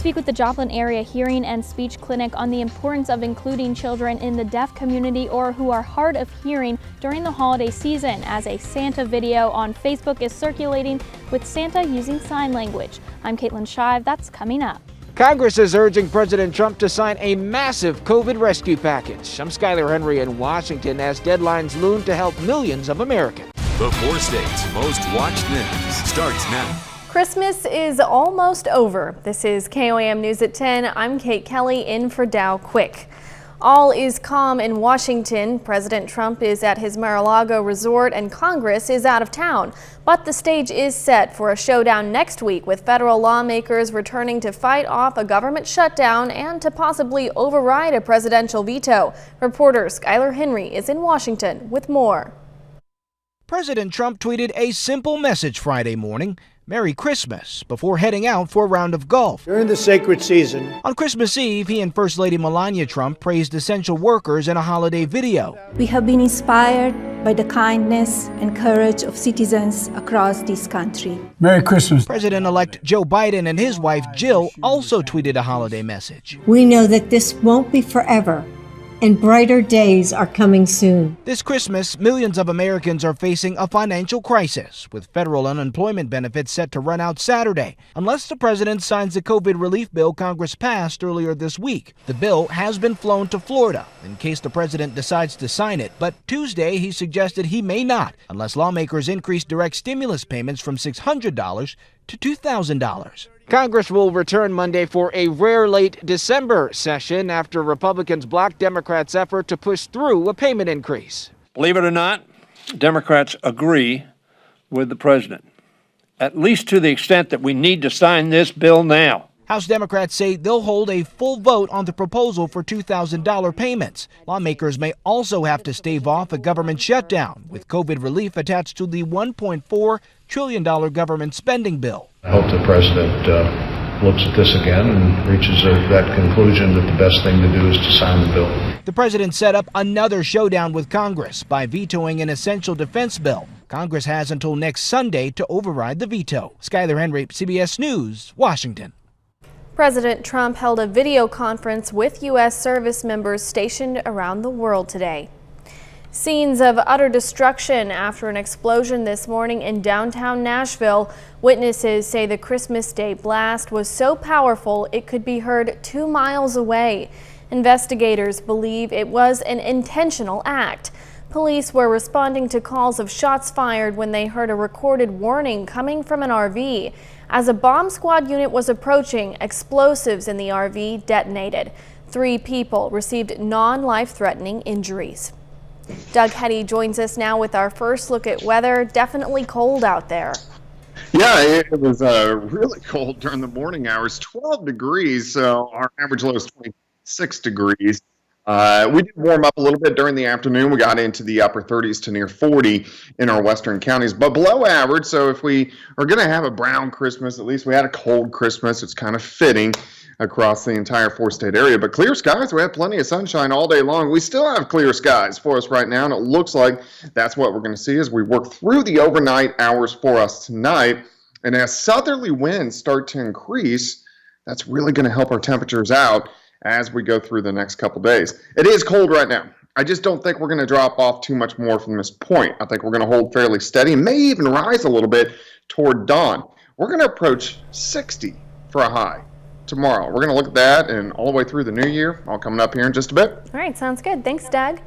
speak with the Joplin Area Hearing and Speech Clinic on the importance of including children in the deaf community or who are hard of hearing during the holiday season, as a Santa video on Facebook is circulating with Santa using sign language. I'm Caitlin Shive. That's coming up. Congress is urging President Trump to sign a massive COVID rescue package. I'm Skylar Henry in Washington as deadlines loom to help millions of Americans. The 4 states' most watched news starts now. Christmas is almost over. This is KOAM News at 10. I'm Kate Kelly in for Dow Quick. All is calm in Washington. President Trump is at his Mar-a-Lago resort and Congress is out of town. But the stage is set for a showdown next week with federal lawmakers returning to fight off a government shutdown and to possibly override a presidential veto. Reporter Skylar Henry is in Washington with more. President Trump tweeted a simple message Friday morning: Merry Christmas, before heading out for a round of golf. During the sacred season. On Christmas Eve, he and First Lady Melania Trump praised essential workers in a holiday video. We have been inspired by the kindness and courage of citizens across this country. Merry Christmas. President-elect Joe Biden and his wife Jill also tweeted a holiday message. We know that this won't be forever, and brighter days are coming soon. This Christmas, millions of Americans are facing a financial crisis, with federal unemployment benefits set to run out Saturday, unless the president signs the COVID relief bill Congress passed earlier this week. The bill has been flown to Florida in case the president decides to sign it, but Tuesday he suggested he may not, unless lawmakers increase direct stimulus payments from $600 to $2,000. Congress will return Monday for a rare late December session after Republicans blocked Democrats' effort to push through a payment increase. Believe it or not, Democrats agree with the president, at least to the extent that we need to sign this bill now. House Democrats say they'll hold a full vote on the proposal for $2,000 payments. Lawmakers may also have to stave off a government shutdown, with COVID relief attached to the $1.4 trillion government spending bill. I hope the president looks at this again and reaches that conclusion that the best thing to do is to sign the bill. The president set up another showdown with Congress by vetoing an essential defense bill. Congress has until next Sunday to override the veto. Skylar Henry, CBS News, Washington. President Trump held a video conference with U.S. service members stationed around the world today. Scenes of utter destruction after an explosion this morning in downtown Nashville. Witnesses say the Christmas Day blast was so powerful it could be heard 2 miles away. Investigators believe it was an intentional act. Police were responding to calls of shots fired when they heard a recorded warning coming from an RV. As a bomb squad unit was approaching, explosives in the RV detonated. 3 people received non-life-threatening injuries. Doug Hetty joins us now with our first look at weather. Definitely cold out there. Yeah, it was really cold during the morning hours, 12 degrees, so our average low is 26 degrees. We did warm up a little bit during the afternoon. We got into the upper 30s to near 40 in our western counties, but below average. So if we are going to have a brown Christmas, at least we had a cold Christmas. It's kind of fitting across the entire 4-state area. But clear skies, we had plenty of sunshine all day long. We still have clear skies for us right now, and it looks like that's what we're going to see as we work through the overnight hours for us tonight. And as southerly winds start to increase, that's really going to help our temperatures out as we go through the next couple days. It is cold right now. I just don't think we're going to drop off too much more from this point. I think we're going to hold fairly steady, may even rise a little bit toward dawn. We're going to approach 60 for a high tomorrow. We're going to look at that and all the way through the new year, all coming up here in just a bit. All right, sounds good. Thanks, Doug.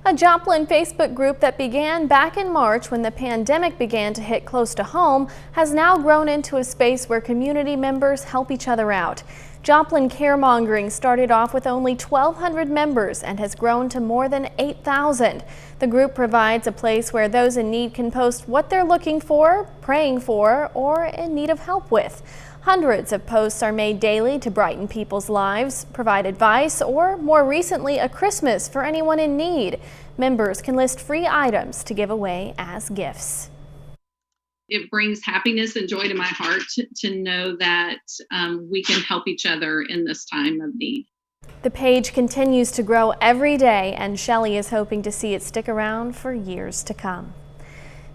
A Joplin Facebook group that began back in March when the pandemic began to hit close to home has now grown into a space where community members help each other out. Joplin Caremongering started off with only 1,200 members and has grown to more than 8,000. The group provides a place where those in need can post what they're looking for, praying for, or in need of help with. Hundreds of posts are made daily to brighten people's lives, provide advice, or more recently, a Christmas for anyone in need. Members can list free items to give away as gifts. It brings happiness and joy to my heart to know that we can help each other in this time of need. The page continues to grow every day, and Shelley is hoping to see it stick around for years to come.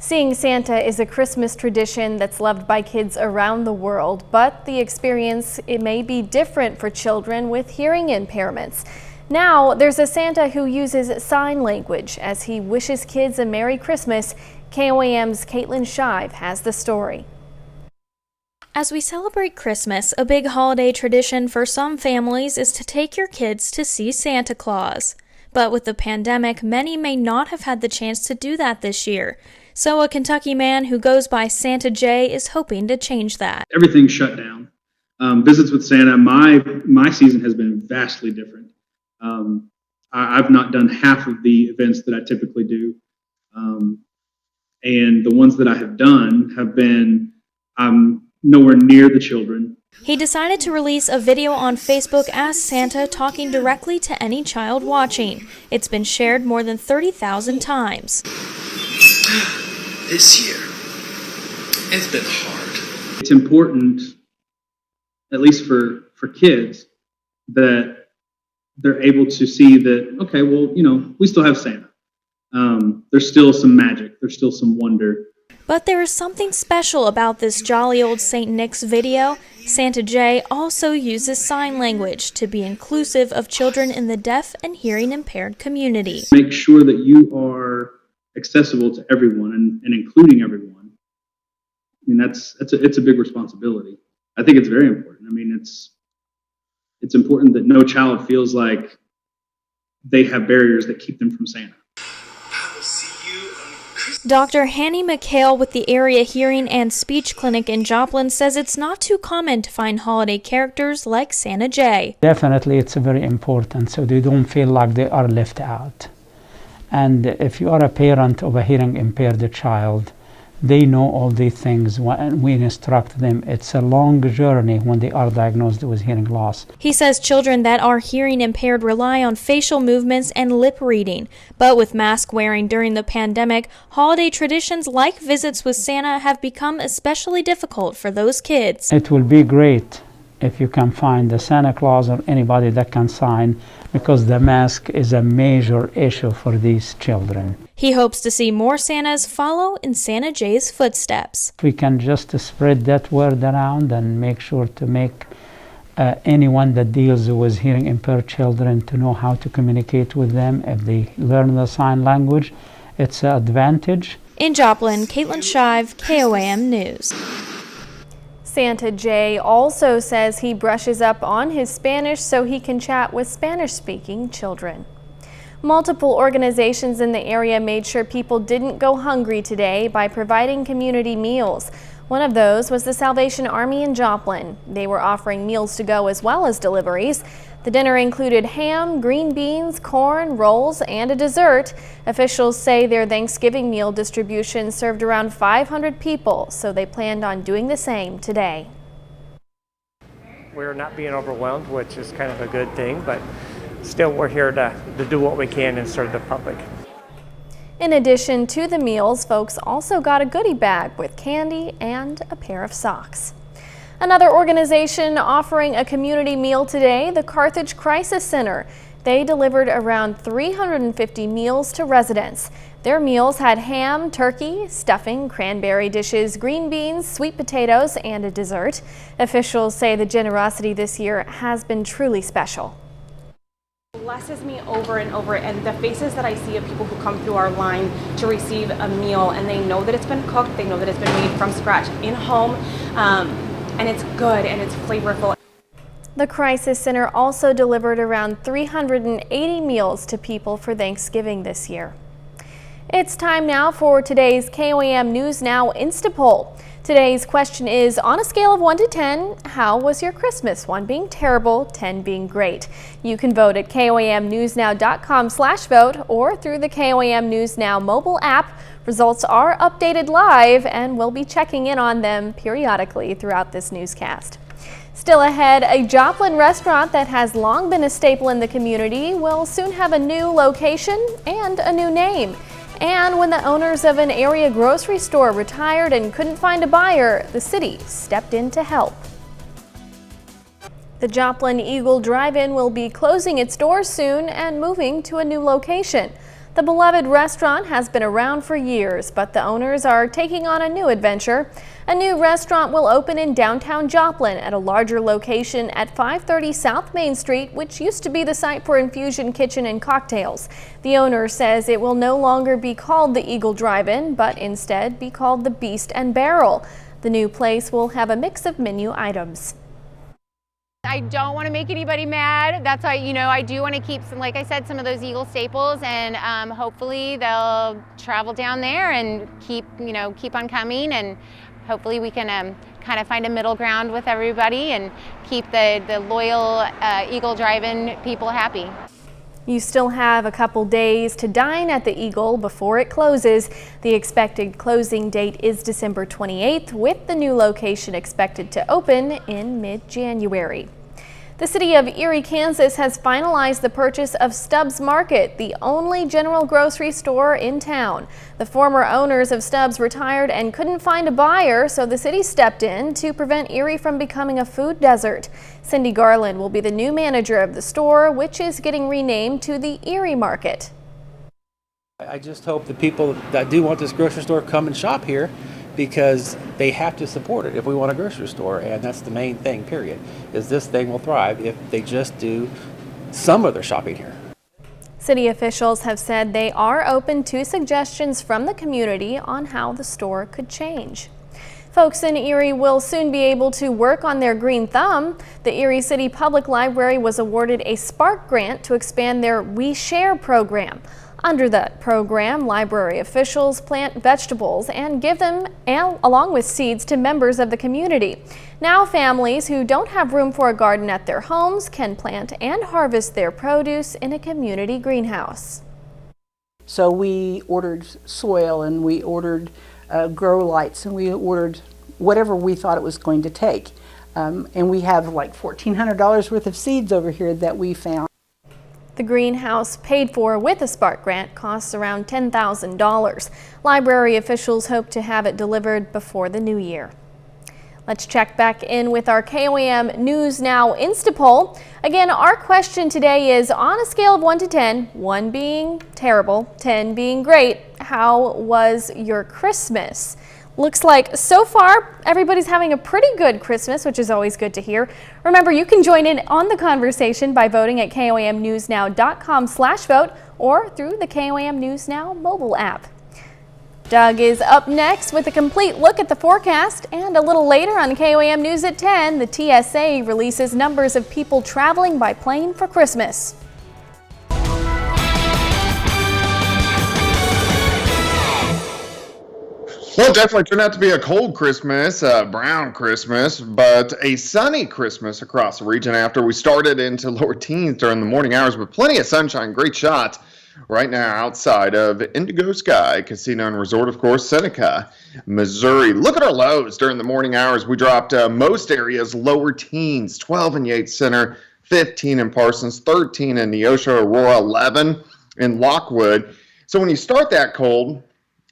Seeing Santa is a Christmas tradition that's loved by kids around the world, but the experience, it may be different for children with hearing impairments. Now, there's a Santa who uses sign language as he wishes kids a Merry Christmas. KOAM's Caitlin Shive has the story. As we celebrate Christmas, a big holiday tradition for some families is to take your kids to see Santa Claus. But with the pandemic, many may not have had the chance to do that this year. So a Kentucky man who goes by Santa J is hoping to change that. Everything's shut down. Visits with Santa, my season has been vastly different. I've not done half of the events that I typically do. And the ones that I have done have been nowhere near the children. He decided to release a video on Facebook as Santa talking directly to any child watching. It's been shared more than 30,000 times. This year, it's been hard. It's important, at least for kids, that they're able to see that, okay, well, we still have Santa. There's still some magic. There's still some wonder. But there is something special about this jolly old St. Nick's video. Santa J also uses sign language to be inclusive of children in the deaf and hearing impaired community. Make sure that you are accessible to everyone and including everyone. I mean, it's a big responsibility. I think it's very important. I mean, it's important that no child feels like they have barriers that keep them from Santa. Dr. Hanny McHale with the Area Hearing and Speech Clinic in Joplin says it's not too common to find holiday characters like Santa J. Definitely it's very important so they don't feel like they are left out. And if you are a parent of a hearing impaired child, they know all these things when we instruct them. It's a long journey when they are diagnosed with hearing loss. He says children that are hearing impaired rely on facial movements and lip reading. But with mask wearing during the pandemic, holiday traditions like visits with Santa have become especially difficult for those kids. It will be great if you can find a Santa Claus or anybody that can sign, because the mask is a major issue for these children. He hopes to see more Santas follow in Santa J's footsteps. We can just spread that word around and make sure to make anyone that deals with hearing impaired children to know how to communicate with them. If they learn the sign language, it's an advantage. In Joplin, Caitlin Shive, KOAM News. Santa J also says he brushes up on his Spanish so he can chat with Spanish-speaking children. Multiple organizations in the area made sure people didn't go hungry today by providing community meals. One of those was the Salvation Army in Joplin. They were offering meals to go as well as deliveries. The dinner included ham, green beans, corn, rolls, and a dessert. Officials say their Thanksgiving meal distribution served around 500 people, so they planned on doing the same today. We're not being overwhelmed, which is kind of a good thing, but still we're here to do what we can and serve the public. In addition to the meals, folks also got a goodie bag with candy and a pair of socks. Another organization offering a community meal today, the Carthage Crisis Center. They delivered around 350 meals to residents. Their meals had ham, turkey, stuffing, cranberry dishes, green beans, sweet potatoes, and a dessert. Officials say the generosity this year has been truly special. Blesses me over and over, and the faces that I see of people who come through our line to receive a meal, and they know that it's been cooked, they know that it's been made from scratch in home, and it's good and it's flavorful. The Crisis Center also delivered around 380 meals to people for Thanksgiving this year. It's time now for today's KOAM News Now Instapoll. Today's question is, on a scale of 1 to 10, how was your Christmas? 1 being terrible, 10 being great. You can vote at KOAMnewsnow.com/vote or through the KOAM News Now mobile app. Results are updated live, and we'll be checking in on them periodically throughout this newscast. Still ahead, a Joplin restaurant that has long been a staple in the community will soon have a new location and a new name. And when the owners of an area grocery store retired and couldn't find a buyer, the city stepped in to help. The Joplin Eagle Drive-In will be closing its doors soon and moving to a new location. The beloved restaurant has been around for years, but the owners are taking on a new adventure. A new restaurant will open in downtown Joplin at a larger location at 530 South Main Street, which used to be the site for Infusion Kitchen and Cocktails. The owner says it will no longer be called the Eagle Drive-In, but instead be called the Beast and Barrel. The new place will have a mix of menu items. I don't want to make anybody mad. That's why, I do want to keep some, like I said, some of those Eagle staples, and hopefully they'll travel down there and keep on coming, and hopefully we can kind of find a middle ground with everybody and keep the loyal Eagle Drive-In people happy. You still have a couple days to dine at the Eagle before it closes. The expected closing date is December 28th, with the new location expected to open in mid-January. The city of Erie, Kansas has finalized the purchase of Stubbs Market, the only general grocery store in town. The former owners of Stubbs retired and couldn't find a buyer, so the city stepped in to prevent Erie from becoming a food desert. Cindy Garland will be the new manager of the store, which is getting renamed to the Erie Market. I just hope the people that do want this grocery store come and shop here, because they have to support it if we want a grocery store, and that's the main thing, period, is this thing will thrive if they just do some of their shopping here. City officials have said they are open to suggestions from the community on how the store could change. Folks in Erie will soon be able to work on their green thumb. The Erie City Public Library was awarded a Spark grant to expand their We Share program. Under that program, library officials plant vegetables and give them, along with seeds, to members of the community. Now families who don't have room for a garden at their homes can plant and harvest their produce in a community greenhouse. So we ordered soil, and we ordered grow lights, and we ordered whatever we thought it was going to take. And we have like $1,400 worth of seeds over here that we found. The greenhouse, paid for with a Spark grant, costs around $10,000. Library officials hope to have it delivered before the new year. Let's check back in with our KOAM News Now Instapoll. Again, our question today is, on a scale of 1 to 10, 1 being terrible, 10 being great, how was your Christmas? Looks like so far everybody's having a pretty good Christmas, which is always good to hear. Remember, you can join in on the conversation by voting at KOAMnewsnow.com/vote or through the KOAM News Now mobile app. Doug is up next with a complete look at the forecast, and a little later on KOAM News at 10, the TSA releases numbers of people traveling by plane for Christmas. Well, it definitely turned out to be a cold Christmas, a brown Christmas, but a sunny Christmas across the region after we started into lower teens during the morning hours, but plenty of sunshine. Great shot right now outside of Indigo Sky Casino and Resort, of course, Seneca, Missouri. Look at our lows during the morning hours. We dropped most areas lower teens, 12 in Yates Center, 15 in Parsons, 13 in Neosho, Aurora, 11 in Lockwood. So when you start that cold,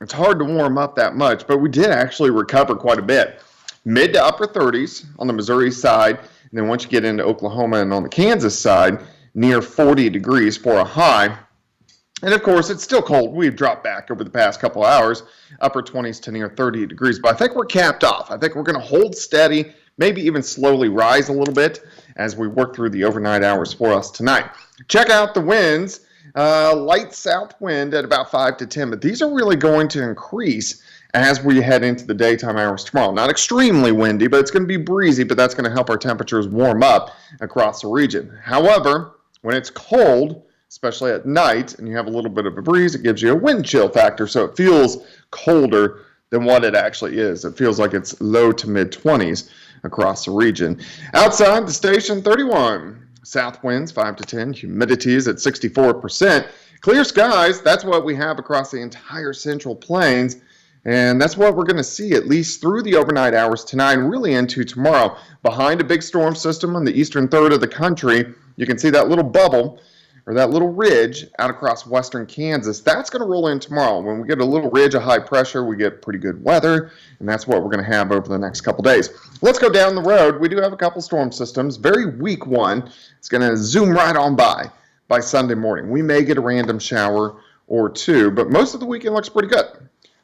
it's hard to warm up that much, but we did actually recover quite a bit. Mid to upper 30s on the Missouri side, and then once you get into Oklahoma and on the Kansas side, near 40 degrees for a high. And of course, it's still cold. We've dropped back over the past couple hours, upper 20s to near 30 degrees, but I think we're capped off. I think we're going to hold steady, maybe even slowly rise a little bit as we work through the overnight hours for us tonight. Check out the winds. Light south wind at about 5 to 10, but these are really going to increase as we head into the daytime hours tomorrow. Not extremely windy, but it's going to be breezy, but that's going to help our temperatures warm up across the region. However, when it's cold, especially at night, and you have a little bit of a breeze, it gives you a wind chill factor, so it feels colder than what it actually is. It feels like it's low to mid 20s across the region. Outside the station, 31. South winds 5 to 10, humidity is at 64%. Clear skies, that's what we have across the entire Central Plains, and that's what we're going to see at least through the overnight hours tonight and really into tomorrow. Behind a big storm system on the eastern third of the country, you can see that little bubble or that little ridge out across western Kansas. That's going to roll in tomorrow. When we get a little ridge of high pressure, we get pretty good weather, and that's what we're going to have over the next couple days. Let's go down the road. We do have a couple storm systems. Very weak one. It's going to zoom right on by Sunday morning. We may get a random shower or 2, but most of the weekend looks pretty good.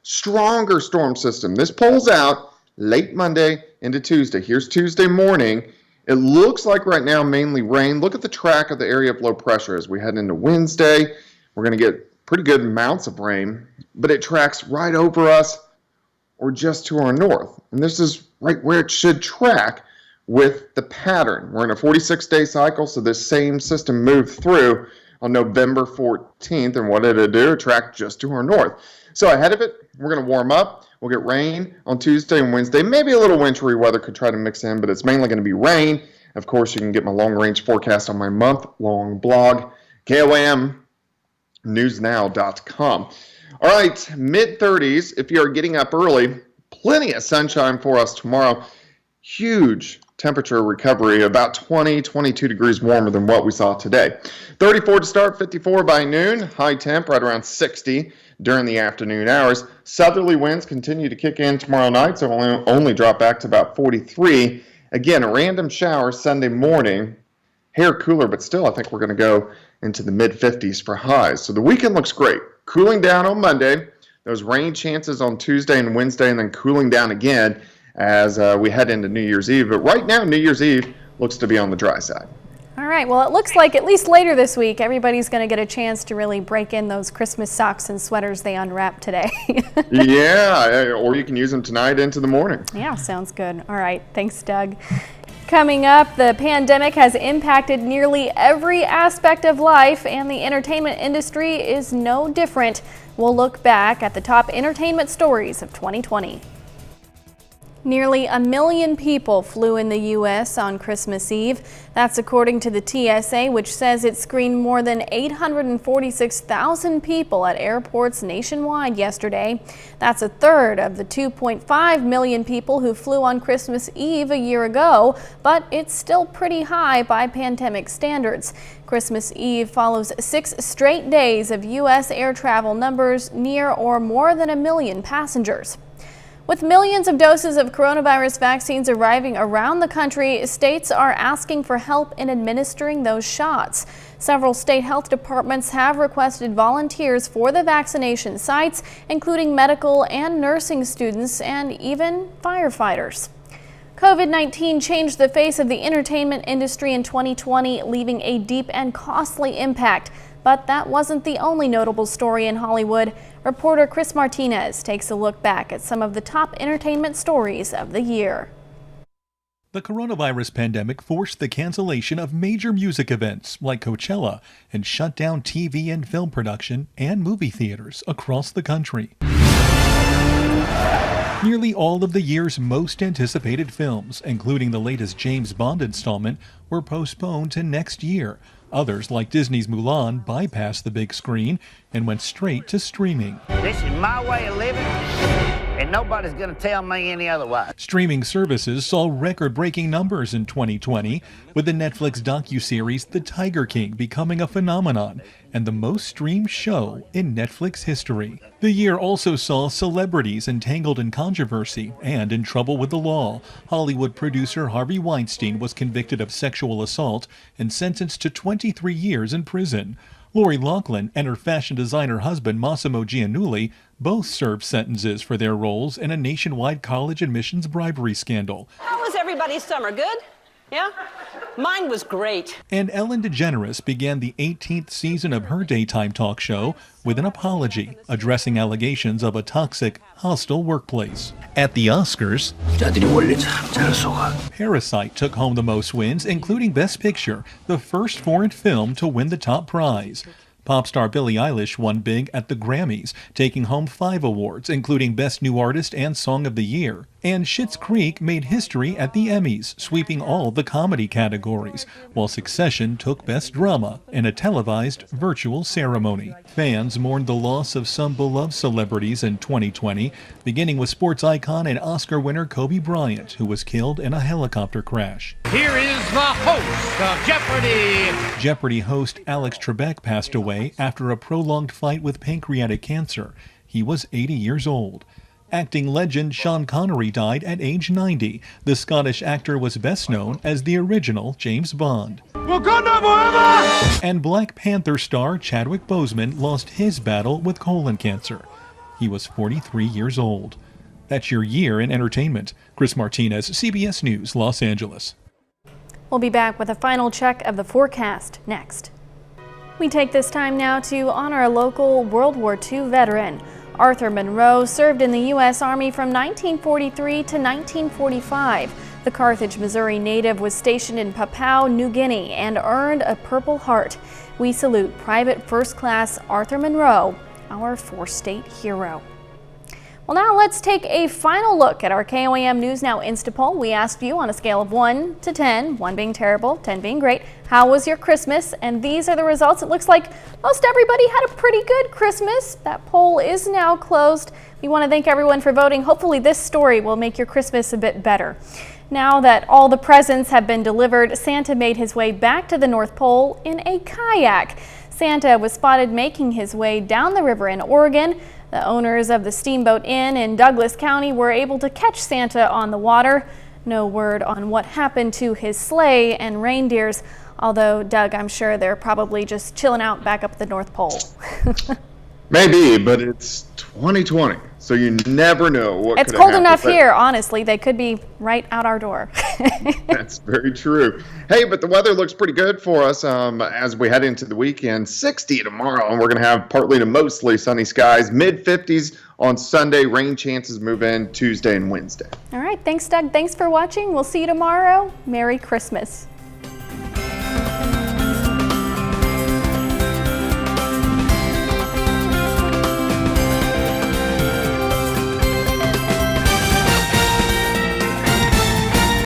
Stronger storm system. This pulls out late Monday into Tuesday. Here's Tuesday morning. It looks like right now mainly rain. Look at the track of the area of low pressure as we head into Wednesday. We're going to get pretty good amounts of rain, but it tracks right over us or just to our north. And this is right where it should track with the pattern. We're in a 46-day cycle, so this same system moved through on November 14th. And what did it do? It tracked just to our north. So ahead of it, we're going to warm up. We'll get rain on Tuesday and Wednesday. Maybe a little wintry weather could try to mix in, but it's mainly going to be rain. Of course, you can get my long-range forecast on my month-long blog, KOAMnewsnow.com. All right, mid-30s if you are getting up early. Plenty of sunshine for us tomorrow. Huge temperature recovery, about 22 degrees warmer than what we saw today. 34 to start, 54 by noon. High temp right around 60 during the afternoon hours. Southerly winds continue to kick in tomorrow night, so only drop back to about 43. Again, a random shower Sunday morning. Hair cooler, but still I think we're going to go into the mid-50s for highs. So the weekend looks great. Cooling down on Monday. Those rain chances on Tuesday and Wednesday, and then cooling down again as we head into New Year's Eve. But right now, New Year's Eve looks to be on the dry side. All right, well, it looks like at least later this week, everybody's going to get a chance to really break in those Christmas socks and sweaters they unwrapped today. Yeah, or you can use them tonight into the morning. Yeah, sounds good. All right, thanks, Doug. Coming up, the pandemic has impacted nearly every aspect of life, and the entertainment industry is no different. We'll look back at the top entertainment stories of 2020. Nearly 1 million people flew in the U.S. on Christmas Eve. That's according to the TSA, which says it screened more than 846,000 people at airports nationwide yesterday. That's a third of the 2.5 million people who flew on Christmas Eve a year ago, but it's still pretty high by pandemic standards. Christmas Eve follows 6 straight days of U.S. air travel numbers near or more than 1 million passengers. With millions of doses of coronavirus vaccines arriving around the country, states are asking for help in administering those shots. Several state health departments have requested volunteers for the vaccination sites, including medical and nursing students and even firefighters. COVID-19 changed the face of the entertainment industry in 2020, leaving a deep and costly impact. But that wasn't the only notable story in Hollywood. Reporter Chris Martinez takes a look back at some of the top entertainment stories of the year. The coronavirus pandemic forced the cancellation of major music events like Coachella and shut down TV and film production and movie theaters across the country. Nearly all of the year's most anticipated films, including the latest James Bond installment, were postponed to next year. Others, like Disney's Mulan, bypassed the big screen and went straight to streaming. This is my way of living, and nobody's going to tell me any otherwise. Streaming services saw record-breaking numbers in 2020, with the Netflix docuseries The Tiger King becoming a phenomenon and the most streamed show in Netflix history. The year also saw celebrities entangled in controversy and in trouble with the law. Hollywood producer Harvey Weinstein was convicted of sexual assault and sentenced to 23 years in prison. Lori Loughlin and her fashion designer husband Massimo Giannulli both served sentences for their roles in a nationwide college admissions bribery scandal. How was everybody's summer? Good? Yeah? Mine was great. And Ellen DeGeneres began the 18th season of her daytime talk show with an apology, addressing allegations of a toxic, hostile workplace. At the Oscars, Parasite took home the most wins, including Best Picture, the first foreign film to win the top prize. Pop star Billie Eilish won big at the Grammys, taking home 5 awards, including Best New Artist and Song of the Year. And Schitt's Creek made history at the Emmys, sweeping all the comedy categories, while Succession took Best Drama in a televised virtual ceremony. Fans mourned the loss of some beloved celebrities in 2020, beginning with sports icon and Oscar winner Kobe Bryant, who was killed in a helicopter crash. Here is the host of Jeopardy! Jeopardy host Alex Trebek passed away after a prolonged fight with pancreatic cancer. He was 80 years old. Acting legend Sean Connery died at age 90. The Scottish actor was best known as the original James Bond. Wakanda forever! And Black Panther star Chadwick Boseman lost his battle with colon cancer. He was 43 years old. That's your year in entertainment. Chris Martinez, CBS News, Los Angeles. We'll be back with a final check of the forecast next. We take this time now to honor a local World War II veteran. Arthur Monroe served in the U.S. Army from 1943 to 1945. The Carthage, Missouri native was stationed in Papua New Guinea and earned a Purple Heart. We salute Private First Class Arthur Monroe, our four-state hero. Well, now let's take a final look at our KOAM News Now Instapoll. We asked you on a scale of 1 to 10, 1 being terrible, 10 being great, how was your Christmas? And these are the results. It looks like most everybody had a pretty good Christmas. That poll is now closed. We want to thank everyone for voting. Hopefully this story will make your Christmas a bit better. Now that all the presents have been delivered, Santa made his way back to the North Pole in a kayak. Santa was spotted making his way down the river in Oregon. The owners of the Steamboat Inn in Douglas County were able to catch Santa on the water. No word on what happened to his sleigh and reindeers, although, Doug, I'm sure they're probably just chilling out back up at the North Pole. Maybe, but it's 2020, so you never know what It's could cold happen. enough here, honestly. They could be right out our door. That's very true. Hey, but the weather looks pretty good for us as we head into the weekend. 60 tomorrow, and we're going to have partly to mostly sunny skies. Mid-50s on Sunday. Rain chances move in Tuesday and Wednesday. All right. Thanks, Doug. Thanks for watching. We'll see you tomorrow. Merry Christmas.